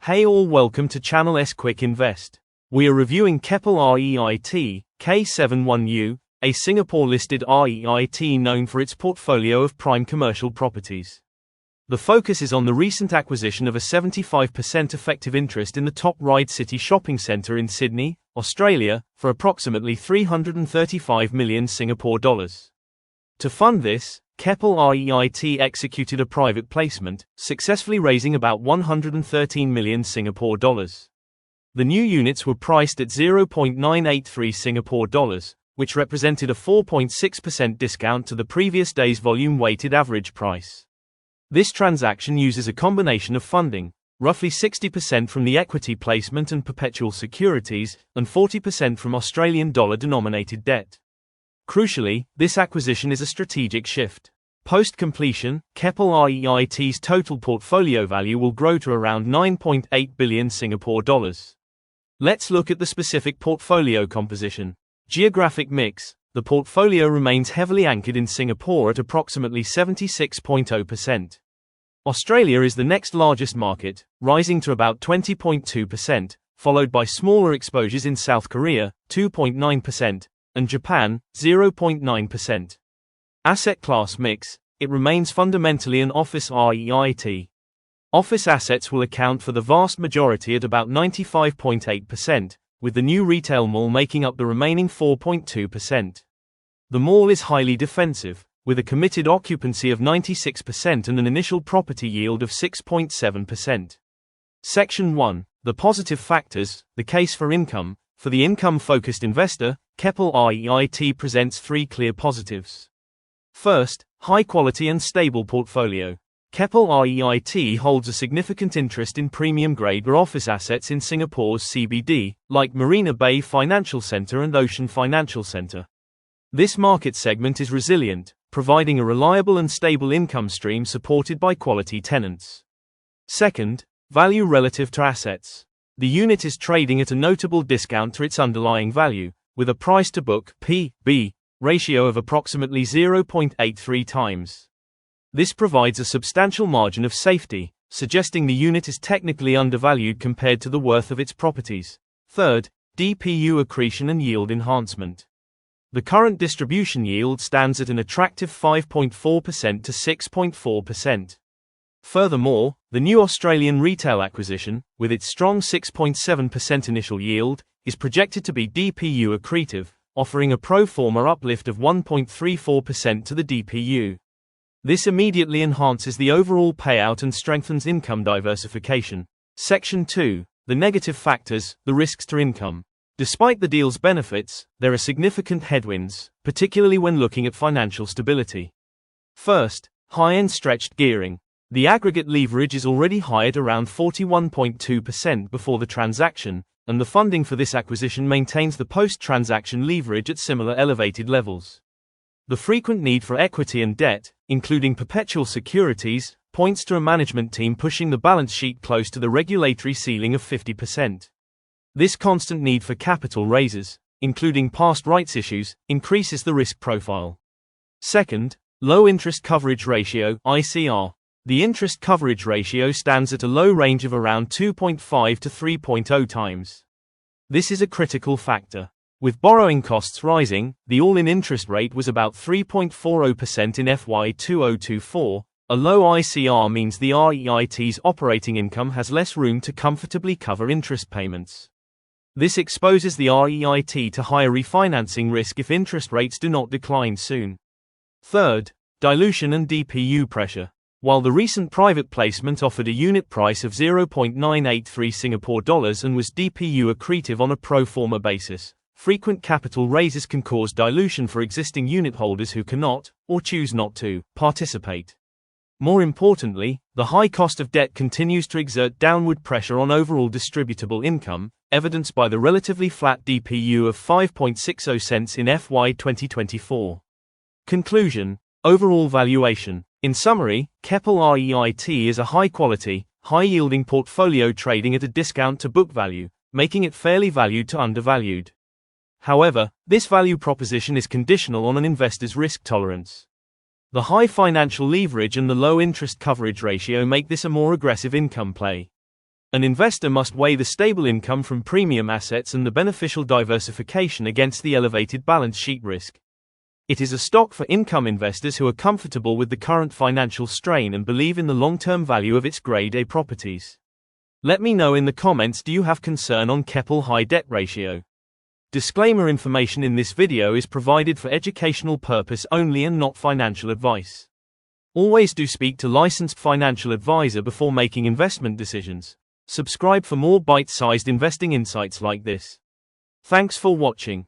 Hey all, welcome to Channel S Quick Invest. We are reviewing Keppel REIT, K71U, a Singapore-listed REIT known for its portfolio of prime commercial properties. The focus is on the recent acquisition of a 75% effective interest in the Top Ryde City shopping centre in Sydney, Australia, for approximately 335 million Singapore dollars. To fund this, Keppel REIT executed a private placement, successfully raising about 113 million Singapore dollars. The new units were priced at 0.983 Singapore dollars, which represented a 4.6% discount to the previous day's volume-weighted average price. This transaction uses a combination of funding, roughly 60% from the equity placement and perpetual securities, and 40% from Australian dollar-denominated debt. Crucially, this acquisition is a strategic shift. Post-completion, Keppel REIT's total portfolio value will grow to around 9.8 billion Singapore dollars. Let's look at the specific portfolio composition. Geographic mix. The portfolio remains heavily anchored in Singapore at approximately 76.0%. Australia is the next largest market, rising to about 20.2%, followed by smaller exposures in South Korea, 2.9%, and Japan, 0.9%. Asset class mix. It remains fundamentally an office REIT. Office assets will account for the vast majority at about 95.8%, with the new retail mall making up the remaining 4.2%. The mall is highly defensive, with a committed occupancy of 96% and an initial property yield of 6.7%. Section 1. The positive factors, the case for income. For the income-focused investor, Keppel REIT presents three clear positives. First, high-quality and stable portfolio. Keppel REIT holds a significant interest in premium-grade office assets in Singapore's CBD, like Marina Bay Financial Centre and Ocean Financial Centre. This market segment is resilient, providing a reliable and stable income stream supported by quality tenants. Second, value relative to assets. The unit is trading at a notable discount to its underlying value, with a price-to-book (P/B) ratio of approximately 0.83 times. This provides a substantial margin of safety, suggesting the unit is technically undervalued compared to the worth of its properties. Third, DPU accretion and yield enhancement. The current distribution yield stands at an attractive 5.4% to 6.4%. Furthermore, the new Australian retail acquisition, with its strong 6.7% initial yield, is projected to be DPU accretive, offering a pro forma uplift of 1.34% to the DPU. This immediately enhances the overall payout and strengthens income diversification. Section 2. The negative factors, the risks to income. Despite the deal's benefits, there are significant headwinds, particularly when looking at financial stability. First, high and stretched gearing. The aggregate leverage is already high at around 41.2% before the transaction, and the funding for this acquisition maintains the post-transaction leverage at similar elevated levels. The frequent need for equity and debt, including perpetual securities, points to a management team pushing the balance sheet close to the regulatory ceiling of 50%. This constant need for capital raises, including past rights issues, increases the risk profile. Second, low interest coverage ratio (ICR). The interest coverage ratio stands at a low range of around 2.5 to 3.0 times. This is a critical factor. With borrowing costs rising, the all-in interest rate was about 3.40% in FY 2024. A low ICR means the REIT's operating income has less room to comfortably cover interest payments. This exposes the REIT to higher refinancing risk if interest rates do not decline soon. Third, dilution and DPU pressure. While the recent private placement offered a unit price of 0.983 Singapore dollars and was DPU accretive on a pro forma basis, frequent capital raises can cause dilution for existing unit holders who cannot, or choose not to, participate. More importantly, the high cost of debt continues to exert downward pressure on overall distributable income, evidenced by the relatively flat DPU of 5.60 cents in FY 2024. Conclusion. Overall valuation. In summary, Keppel REIT is a high-quality, high-yielding portfolio trading at a discount to book value, making it fairly valued to undervalued. However, this value proposition is conditional on an investor's risk tolerance. The high financial leverage and the low interest coverage ratio make this a more aggressive income play. An investor must weigh the stable income from premium assets and the beneficial diversification against the elevated balance sheet risk. It is a stock for income investors who are comfortable with the current financial strain and believe in the long-term value of its Grade A properties. Let me know in the comments, do you have concern on Keppel high debt ratio? Disclaimer: information in this video is provided for educational purpose only and not financial advice. Always do speak to licensed financial advisor before making investment decisions. Subscribe for more bite-sized investing insights like this. Thanks for watching.